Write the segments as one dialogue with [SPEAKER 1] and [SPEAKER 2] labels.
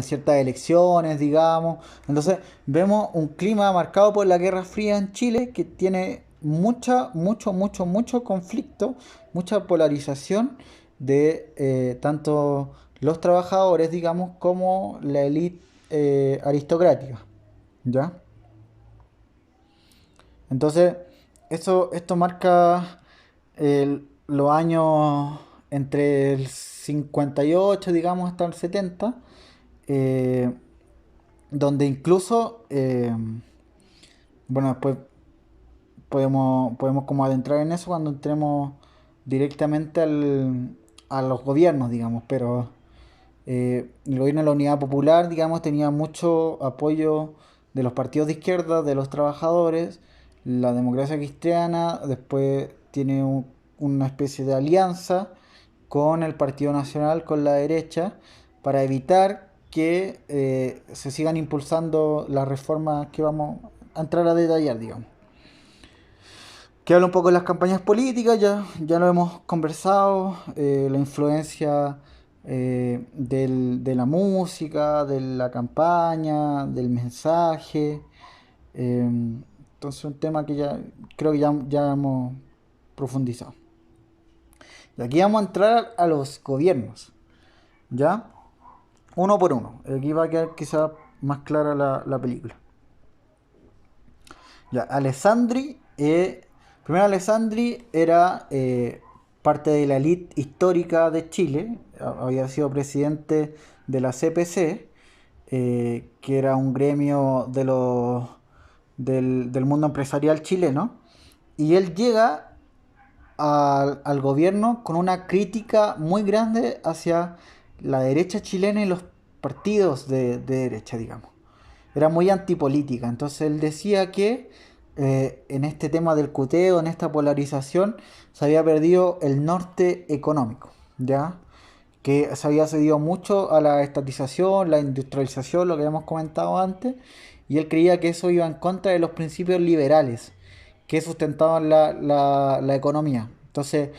[SPEAKER 1] en ciertas elecciones, digamos. Entonces vemos un clima marcado por la Guerra Fría en Chile que tiene mucho conflicto, mucha polarización de tanto los trabajadores, digamos, como la élite aristocrática. ¿Ya? Entonces, esto marca los años entre el 58, digamos, hasta el 70, eh, donde incluso, bueno, después podemos como adentrar en eso cuando entremos directamente a los gobiernos, digamos, pero el gobierno de la Unidad Popular, digamos, tenía mucho apoyo de los partidos de izquierda, de los trabajadores, la democracia cristiana, después tiene una especie de alianza con el Partido Nacional, con la derecha, para evitar que se sigan impulsando las reformas que vamos a entrar a detallar, digamos. Que habla un poco de las campañas políticas, ya lo hemos conversado, la influencia de la música, de la campaña, del mensaje. Entonces un tema que ya creo que ya hemos profundizado. Y aquí vamos a entrar a los gobiernos, ¿ya? Uno por uno. Aquí va a quedar quizá más clara la película. Ya, Alessandri, primero Alessandri era parte de la élite histórica de Chile, había sido presidente de la CPC, que era un gremio del mundo empresarial chileno, y él llega al gobierno con una crítica muy grande hacia la derecha chilena y los partidos de derecha, digamos. Era muy antipolítica. Entonces él decía que en este tema del cuteo, en esta polarización, se había perdido el norte económico, ¿ya? Que se había cedido mucho a la estatización, la industrialización, lo que habíamos comentado antes, y él creía que eso iba en contra de los principios liberales que sustentaban la economía. Entonces,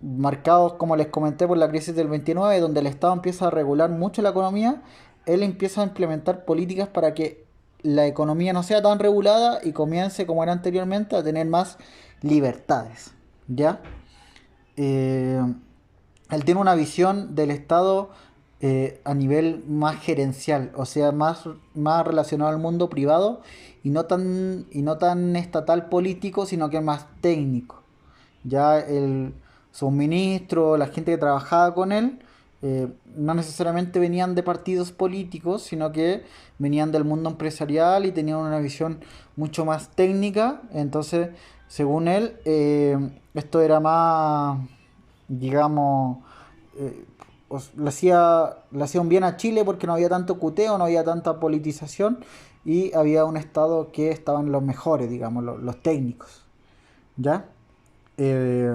[SPEAKER 1] marcados, como les comenté, por la crisis del 29, donde el Estado empieza a regular mucho la economía, él empieza a implementar políticas para que la economía no sea tan regulada y comience, como era anteriormente, a tener más libertades. ¿Ya? Eh, Él tiene una visión del Estado a nivel más gerencial, o sea, más relacionado al mundo privado y no tan estatal político, sino que más técnico. Ya el suministro, la gente que trabajaba con él, no necesariamente venían de partidos políticos, sino que venían del mundo empresarial y tenían una visión mucho más técnica. Entonces, según él, esto era más, digamos, eh, le hacía un bien a Chile porque no había tanto cuteo, no había tanta politización y había un Estado que estaban los mejores, digamos, los técnicos. ¿Ya? Eh,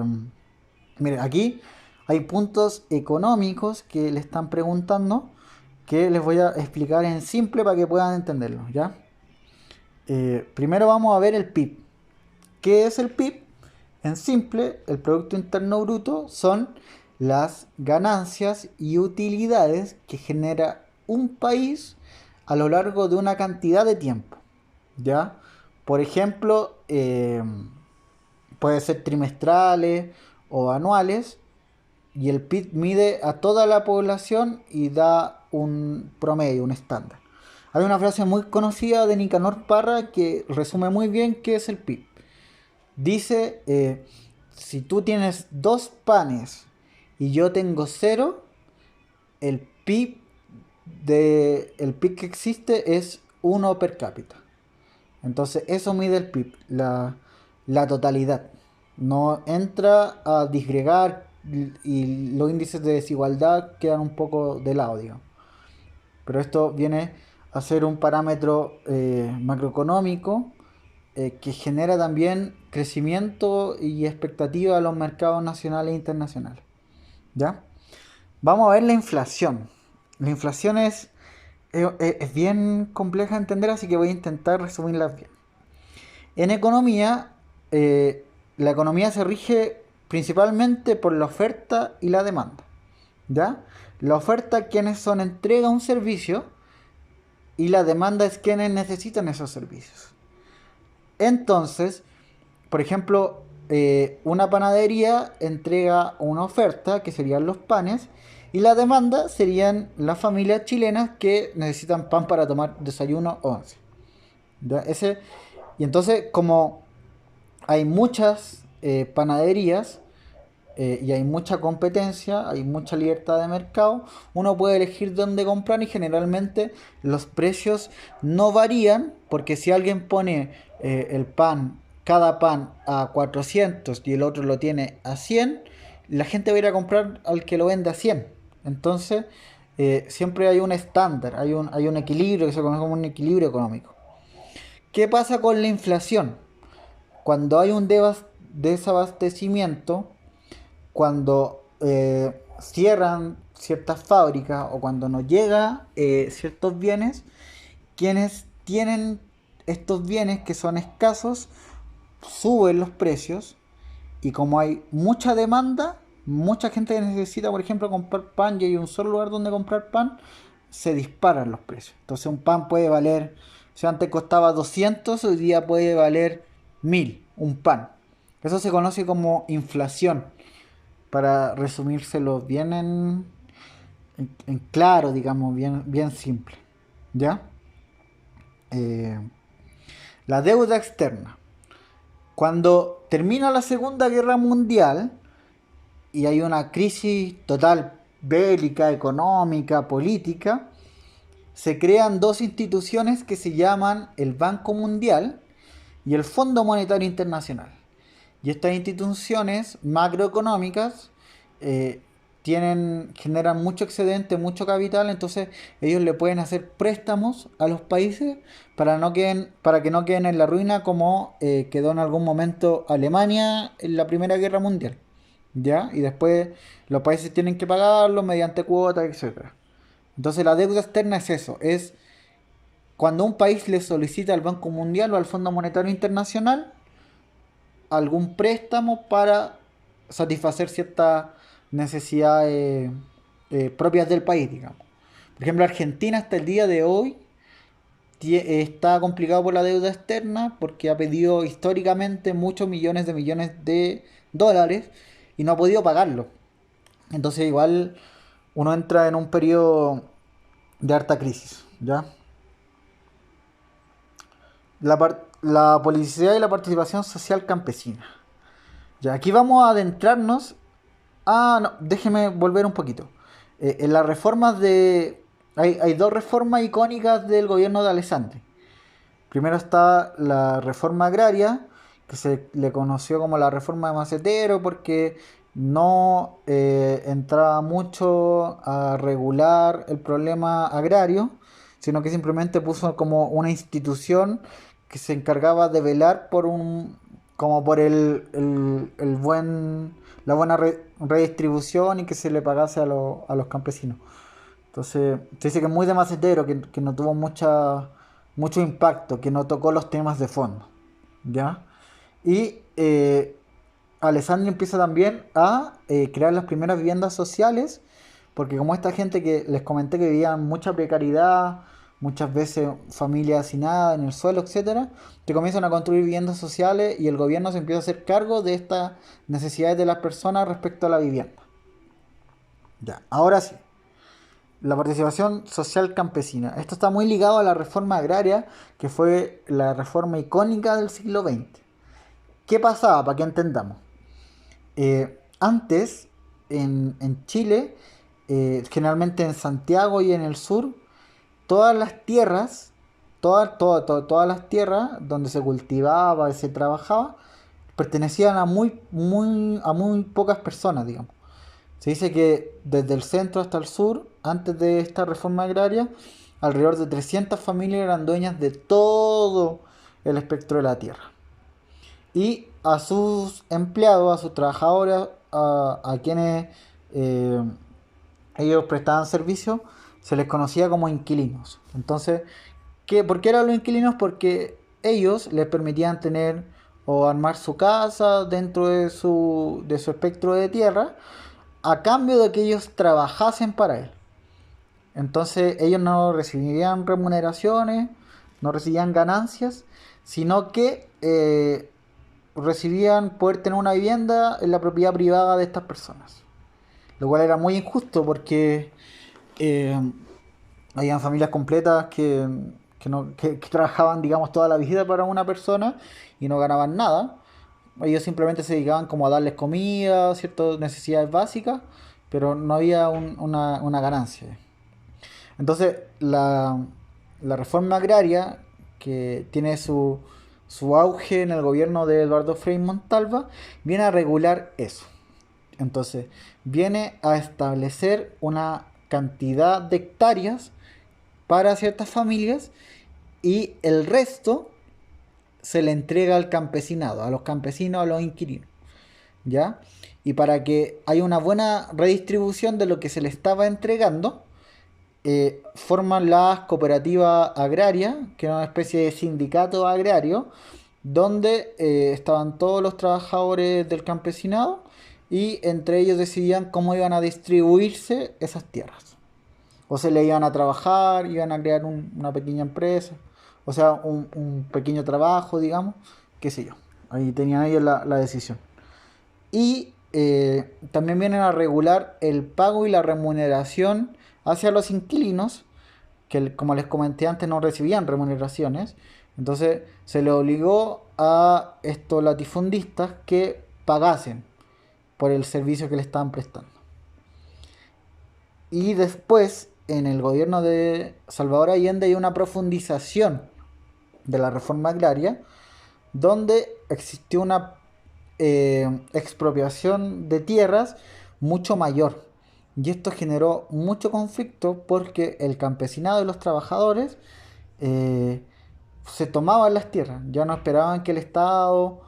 [SPEAKER 1] Mire, aquí hay puntos económicos que le están preguntando que les voy a explicar en simple para que puedan entenderlo, ¿ya? Primero vamos a ver el PIB. ¿Qué es el PIB? En simple, el Producto Interno Bruto son las ganancias y utilidades que genera un país a lo largo de una cantidad de tiempo, ¿ya? Por ejemplo, puede ser trimestrales o anuales, y el PIB mide a toda la población y da un promedio, un estándar. Hay una frase muy conocida de Nicanor Parra que resume muy bien qué es el PIB. Dice, si tú tienes dos panes y yo tengo cero, el PIB, el PIB que existe es uno per cápita. Entonces eso mide el PIB, la totalidad. No entra a disgregar y los índices de desigualdad quedan un poco de lado, digamos. Pero esto viene a ser un parámetro macroeconómico que genera también crecimiento y expectativa a los mercados nacionales e internacionales. ¿Ya? Vamos a ver la inflación. La inflación es bien compleja de entender, así que voy a intentar resumirla bien. En economía, la economía se rige principalmente por la oferta y la demanda. ¿Ya? La oferta, quienes son entrega un servicio, y la demanda es quienes necesitan esos servicios. Entonces, por ejemplo, una panadería entrega una oferta que serían los panes y la demanda serían las familias chilenas que necesitan pan para tomar desayuno o once. ¿Ya? Y entonces, como hay muchas panaderías y hay mucha competencia, hay mucha libertad de mercado, uno puede elegir dónde comprar y generalmente los precios no varían porque si alguien pone cada pan a 400 y el otro lo tiene a 100, la gente va a ir a comprar al que lo vende a 100. Entonces, siempre hay un estándar, hay un equilibrio que se conoce como un equilibrio económico. ¿Qué pasa con la inflación? Cuando hay un desabastecimiento, cuando cierran ciertas fábricas o cuando no llega ciertos bienes, quienes tienen estos bienes que son escasos suben los precios y como hay mucha demanda, mucha gente que necesita, por ejemplo, comprar pan y hay un solo lugar donde comprar pan, se disparan los precios. Entonces un pan puede valer, si antes costaba 200, hoy día puede valer 1000 un pan. Eso se conoce como inflación, para resumírselo bien en claro, digamos, bien simple. ¿Ya? Eh, la deuda externa. Cuando termina la Segunda Guerra Mundial y hay una crisis total bélica, económica, política, se crean dos instituciones que se llaman el Banco Mundial y el Fondo Monetario Internacional. Y estas instituciones macroeconómicas eh, generan mucho excedente, mucho capital, entonces ellos le pueden hacer préstamos a los países para que no queden en la ruina como quedó en algún momento Alemania en la Primera Guerra Mundial. ¿Ya? Y después los países tienen que pagarlo mediante cuotas, etcétera. Entonces la deuda externa es eso, es cuando un país le solicita al Banco Mundial o al Fondo Monetario Internacional algún préstamo para satisfacer ciertas necesidades propias del país, digamos. Por ejemplo, Argentina hasta el día de hoy está complicado por la deuda externa porque ha pedido históricamente muchos millones de dólares y no ha podido pagarlo. Entonces igual uno entra en un periodo de harta crisis, ¿ya? La publicidad y la participación social campesina. Ya, aquí vamos a adentrarnos. Ah, no, déjeme volver un poquito. En las reformas de... hay dos reformas icónicas del gobierno de Alessandri. Primero está la reforma agraria, que se le conoció como la reforma de Macetero porque no entraba mucho a regular el problema agrario, sino que simplemente puso como una institución que se encargaba de velar por como por el la buena redistribución y que se le pagase a los campesinos. Entonces, se dice que es muy de Macetero, que no tuvo mucho impacto, que no tocó los temas de fondo. ¿Ya? Y Alessandri empieza también a crear las primeras viviendas sociales, porque como esta gente que les comenté que vivía en mucha precariedad, muchas veces familias sin nada, en el suelo, etcétera, que comienzan a construir viviendas sociales y el gobierno se empieza a hacer cargo de estas necesidades de las personas respecto a la vivienda. Ya, ahora sí, la participación social campesina. Esto está muy ligado a la reforma agraria, que fue la reforma icónica del siglo XX. ¿Qué pasaba? Para que entendamos. Antes, en Chile, generalmente en Santiago y en el sur, todas las tierras, todas las tierras donde se cultivaba y se trabajaba, pertenecían a muy pocas personas, digamos. Se dice que desde el centro hasta el sur, antes de esta reforma agraria, alrededor de 300 familias eran dueñas de todo el espectro de la tierra. Y a sus empleados, a sus trabajadores, a quienes eh, ellos prestaban servicio, se les conocía como inquilinos. Entonces, ¿por qué eran los inquilinos? Porque ellos les permitían tener o armar su casa dentro de su espectro de tierra a cambio de que ellos trabajasen para él. Entonces ellos no recibirían remuneraciones, no recibían ganancias, sino que recibían poder tener una vivienda en la propiedad privada de estas personas. Lo cual era muy injusto porque eh, habían familias completas que trabajaban, digamos, toda la vida para una persona y no ganaban nada. Ellos simplemente se dedicaban como a darles comida, ciertas necesidades básicas, pero no había una ganancia. Entonces, la reforma agraria, que tiene su auge en el gobierno de Eduardo Frei Montalva, viene a regular eso. Entonces, viene a establecer una cantidad de hectáreas para ciertas familias y el resto se le entrega al campesinado, a los campesinos, a los inquilinos. ¿Ya? Y para que haya una buena redistribución de lo que se le estaba entregando, forman las cooperativas agrarias, que es una especie de sindicato agrario, donde estaban todos los trabajadores del campesinado y entre ellos decidían cómo iban a distribuirse esas tierras. O se le iban a trabajar, iban a crear una pequeña empresa, o sea, un pequeño trabajo, digamos, qué sé yo. Ahí tenían ellos la decisión. Y también vienen a regular el pago y la remuneración hacia los inquilinos, que como les comenté antes no recibían remuneraciones. Entonces se le obligó a estos latifundistas que pagasen por el servicio que le estaban prestando. Y después, en el gobierno de Salvador Allende hay una profundización de la reforma agraria, donde existió una expropiación de tierras mucho mayor. Y esto generó mucho conflicto porque el campesinado y los trabajadores eh, se tomaban las tierras. Ya no esperaban que el Estado,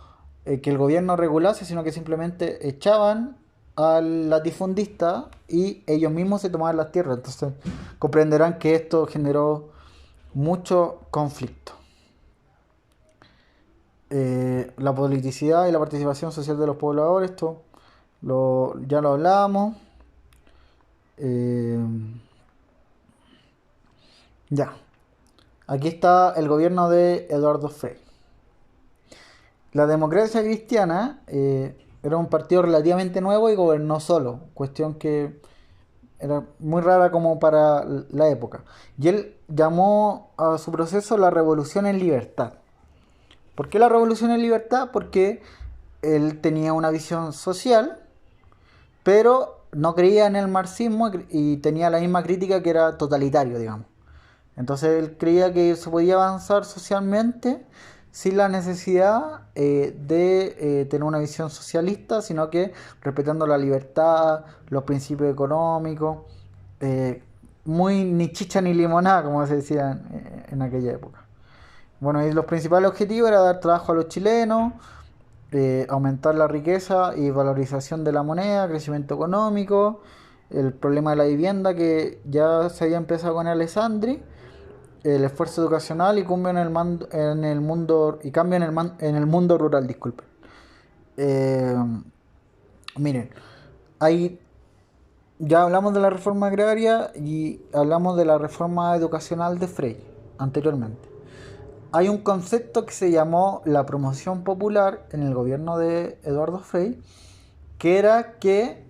[SPEAKER 1] que el gobierno regulase, sino que simplemente echaban al latifundista y ellos mismos se tomaban las tierras. Entonces comprenderán que esto generó mucho conflicto. La politicidad y la participación social de los pobladores, esto ya lo hablábamos. Eh, ya, aquí está el gobierno de Eduardo Frei. La democracia cristiana era un partido relativamente nuevo y gobernó solo, cuestión que era muy rara como para la época. Y él llamó a su proceso la revolución en libertad. ¿Por qué la revolución en libertad? Porque él tenía una visión social, pero no creía en el marxismo y tenía la misma crítica que era totalitario, digamos. Entonces él creía que se podía avanzar socialmente sin la necesidad de tener una visión socialista, sino que respetando la libertad, los principios económicos, eh, muy ni chicha ni limonada, como se decía en aquella época. Bueno, y los principales objetivos era dar trabajo a los chilenos, aumentar la riqueza y valorización de la moneda, crecimiento económico, el problema de la vivienda que ya se había empezado con Alessandri, el esfuerzo educacional y cambio en el mundo y cambio en el mundo rural, disculpen. Eh, miren, ahí ya hablamos de la reforma agraria y hablamos de la reforma educacional de Frey anteriormente. Hay un concepto que se llamó la promoción popular en el gobierno de Eduardo Frei, que era que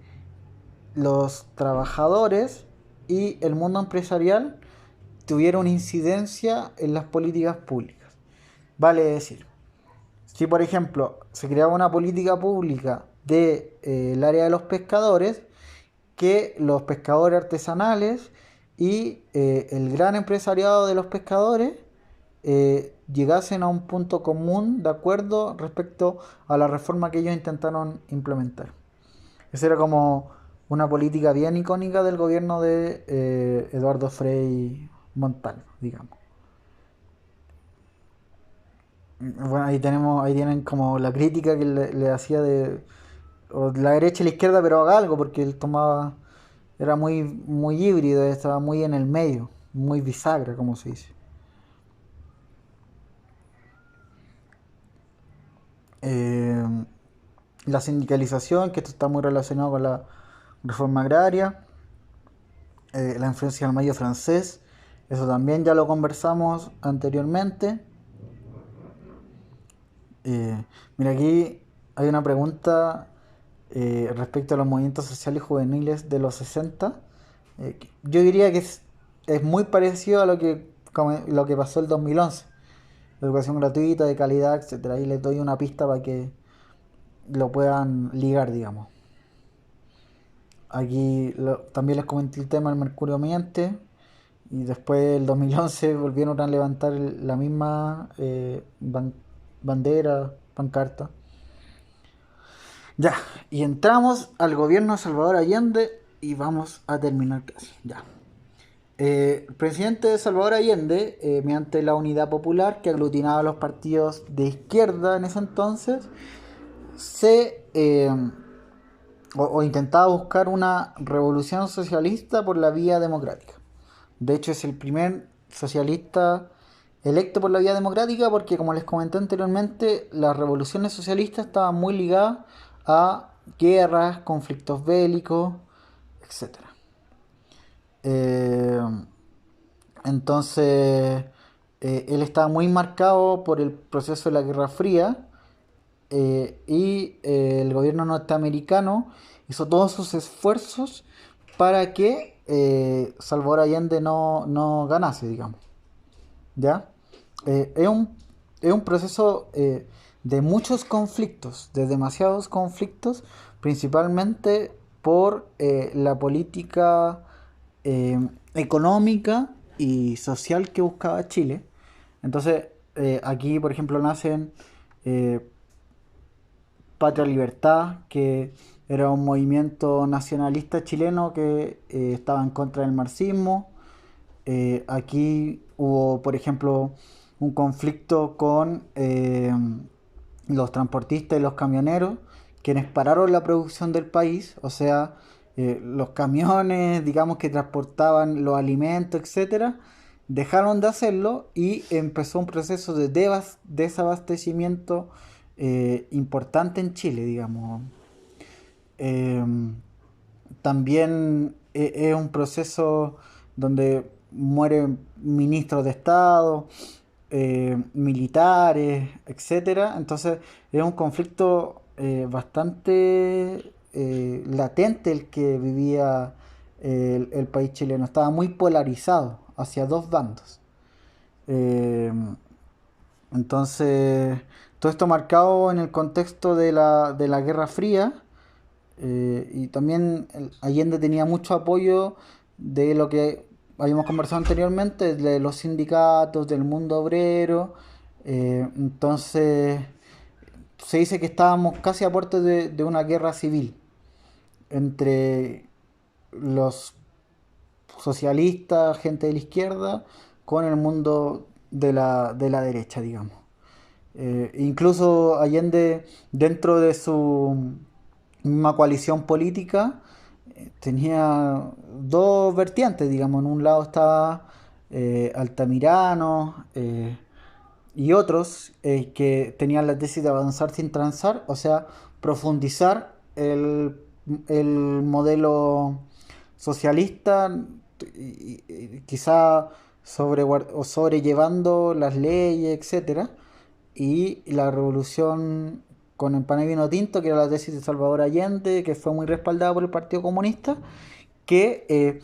[SPEAKER 1] los trabajadores y el mundo empresarial tuvieron incidencia en las políticas públicas. Vale decir, si por ejemplo se creaba una política pública del área de los pescadores, que los pescadores artesanales y el gran empresariado de los pescadores llegasen a un punto común de acuerdo respecto a la reforma que ellos intentaron implementar. Esa era como una política bien icónica del gobierno de Eduardo Frei Montalvo, digamos. Bueno, ahí tienen como la crítica que le hacía de o la derecha y la izquierda, pero haga algo, porque él tomaba, era muy híbrido, estaba muy en el medio, muy bisagra, como se dice. Eh, la sindicalización, que esto está muy relacionado con la reforma agraria. La influencia del medio francés, eso también ya lo conversamos anteriormente. Eh, Mira, aquí hay una pregunta respecto a los movimientos sociales juveniles de los 60. Yo diría que es muy parecido a lo que pasó el 2011. Educación gratuita, de calidad, etcétera. Ahí les doy una pista para que lo puedan ligar, digamos. Aquí también les comenté el tema del mercurio miente. Y después, el 2011, volvieron a levantar la misma bandera, pancarta. Ya, y entramos al gobierno de Salvador Allende y vamos a terminar casi. Ya. El presidente de Salvador Allende, mediante la Unidad Popular, que aglutinaba a los partidos de izquierda en ese entonces, se o intentaba buscar una revolución socialista por la vía democrática. De hecho, es el primer socialista electo por la vía democrática porque, como les comenté anteriormente, las revoluciones socialistas estaban muy ligadas a guerras, conflictos bélicos, etcétera. Eh, entonces, él estaba muy marcado por el proceso de la Guerra Fría y el gobierno norteamericano hizo todos sus esfuerzos para que Salvador Allende no ganase, digamos. ¿Ya? Eh, es un, es un proceso de muchos conflictos, de demasiados conflictos, principalmente por la política económica y social que buscaba Chile. Entonces, aquí, por ejemplo, nacen eh, Patria Libertad, que era un movimiento nacionalista chileno que estaba en contra del marxismo. Aquí hubo, por ejemplo, un conflicto con los transportistas y los camioneros, quienes pararon la producción del país, o sea, los camiones, digamos, que transportaban los alimentos, etcétera, dejaron de hacerlo y empezó un proceso de desabastecimiento importante en Chile, digamos. Eh, También es un proceso donde mueren ministros de Estado, militares, etcétera. Entonces es un conflicto bastante latente el que vivía el país chileno. Estaba muy polarizado hacia dos bandos. Eh, entonces, todo esto marcado en el contexto de la Guerra Fría y también Allende tenía mucho apoyo de lo que habíamos conversado anteriormente, de los sindicatos, del mundo obrero. Entonces, se dice que estábamos casi a puerto de una guerra civil entre los socialistas, gente de la izquierda, con el mundo de la derecha, digamos. Incluso Allende, dentro de su misma coalición política, tenía dos vertientes, digamos. En un lado estaba Altamirano y otros que tenían la tesis de avanzar sin transar, o sea, profundizar el modelo socialista, quizá o sobrellevando las leyes, etcétera, y la revolución con el pan y vino tinto, que era la tesis de Salvador Allende, que fue muy respaldada por el Partido Comunista, que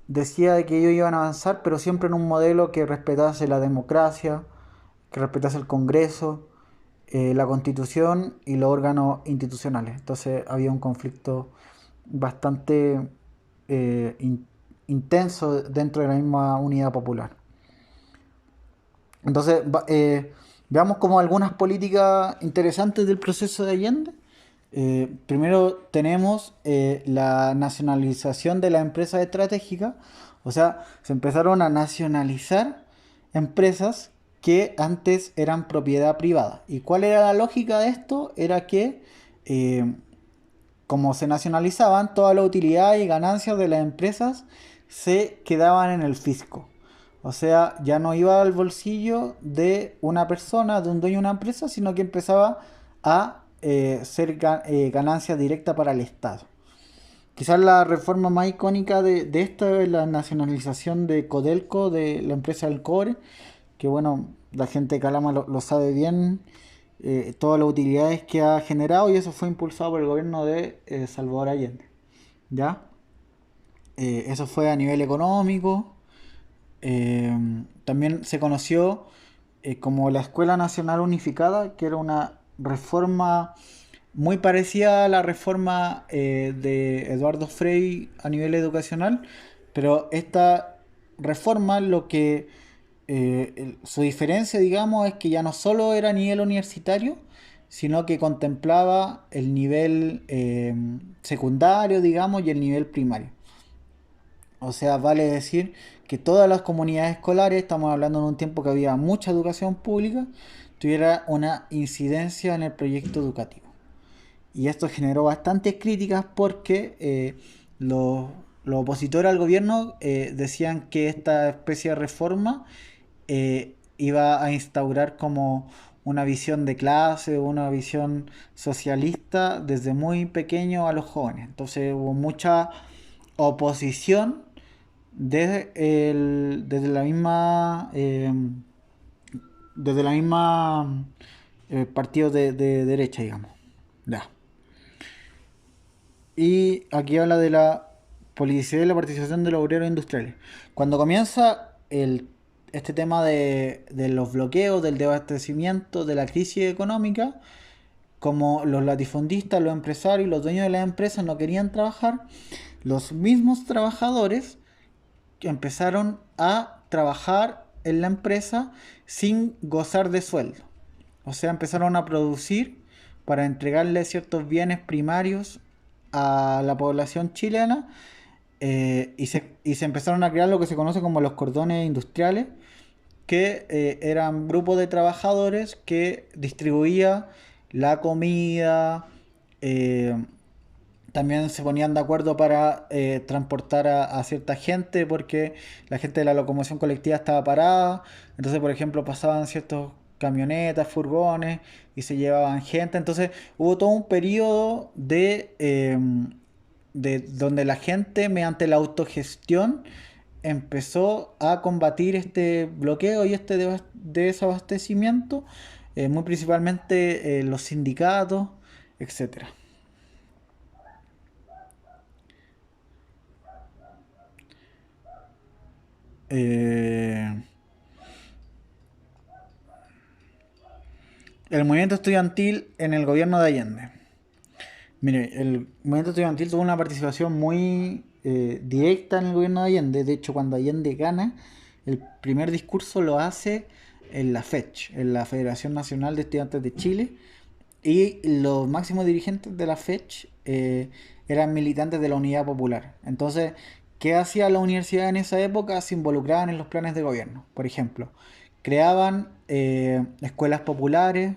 [SPEAKER 1] decía de que ellos iban a avanzar, pero siempre en un modelo que respetase la democracia, que respetase el Congreso, la Constitución y los órganos institucionales. Entonces había un conflicto bastante intenso dentro de la misma unidad popular. Entonces, veamos como algunas políticas interesantes del proceso de Allende. Primero tenemos la nacionalización de las empresas estratégicas, o sea, se empezaron a nacionalizar empresas que antes eran propiedad privada. ¿Y cuál era la lógica de esto? Era que como se nacionalizaban, toda la utilidad y ganancias de las empresas se quedaban en el fisco. O sea, ya no iba al bolsillo de una persona, de un dueño de una empresa, sino que empezaba a ser ganancia directa para el Estado. Quizás la reforma más icónica de esta es la nacionalización de Codelco, de la empresa del cobre, que bueno, la gente de Calama lo sabe bien, todas las utilidades que ha generado y eso fue impulsado por el gobierno de Salvador Allende. ¿Ya? Eso fue a nivel económico. También se conoció como la Escuela Nacional Unificada, que era una reforma muy parecida a la reforma de Eduardo Frei a nivel educacional, pero esta reforma lo que su diferencia, digamos, es que ya no solo era a nivel universitario, sino que contemplaba el nivel secundario, digamos, y el nivel primario. O sea, vale decir que todas las comunidades escolares, estamos hablando en un tiempo que había mucha educación pública, tuviera una incidencia en el proyecto educativo. Y esto generó bastantes críticas porque los, los opositores al gobierno decían que esta especie de reforma iba a instaurar como una visión de clase, una visión socialista desde muy pequeño a los jóvenes. Entonces hubo mucha oposición desde la misma partido de derecha, digamos. Ya. Y aquí habla de la publicidad y la participación de los obreros industriales. Cuando comienza este tema de los bloqueos, del desabastecimiento, de la crisis económica, como los latifundistas, los empresarios, los dueños de las empresas no querían trabajar, los mismos trabajadores que empezaron a trabajar en la empresa sin gozar de sueldo. O sea, empezaron a producir para entregarle ciertos bienes primarios a la población chilena y se empezaron a crear lo que se conoce como los cordones industriales, que eran grupos de trabajadores que distribuía la comida, eh, también se ponían de acuerdo para transportar a cierta gente porque la gente de la locomoción colectiva estaba parada. Entonces, por ejemplo, pasaban ciertos camionetas, furgones y se llevaban gente. Entonces, hubo todo un periodo de donde la gente, mediante la autogestión, empezó a combatir este bloqueo y este desabastecimiento, muy principalmente los sindicatos, etcétera. Eh, el movimiento estudiantil en el gobierno de Allende. Mire, el movimiento estudiantil tuvo una participación muy directa en el gobierno de Allende. De hecho, cuando Allende gana, el primer discurso lo hace en la FECH, en la Federación Nacional de Estudiantes de Chile. Y los máximos dirigentes de la FECH eran militantes de la Unidad Popular. Entonces, ¿qué hacía la universidad en esa época? Se involucraban en los planes de gobierno. Por ejemplo, creaban escuelas populares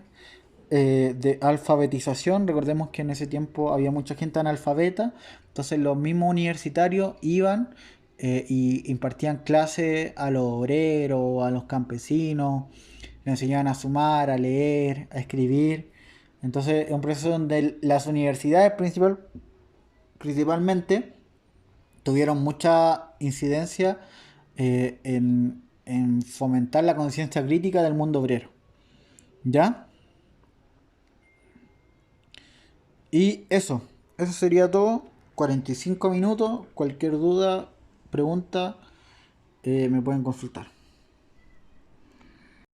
[SPEAKER 1] de alfabetización. Recordemos que en ese tiempo había mucha gente analfabeta. Entonces los mismos universitarios iban y impartían clases a los obreros, a los campesinos, le enseñaban a sumar, a leer, a escribir. Entonces es un proceso donde las universidades principalmente tuvieron mucha incidencia en fomentar la conciencia crítica del mundo obrero. ¿Ya? Y eso sería todo. 45 minutos. Cualquier duda, pregunta, me pueden consultar.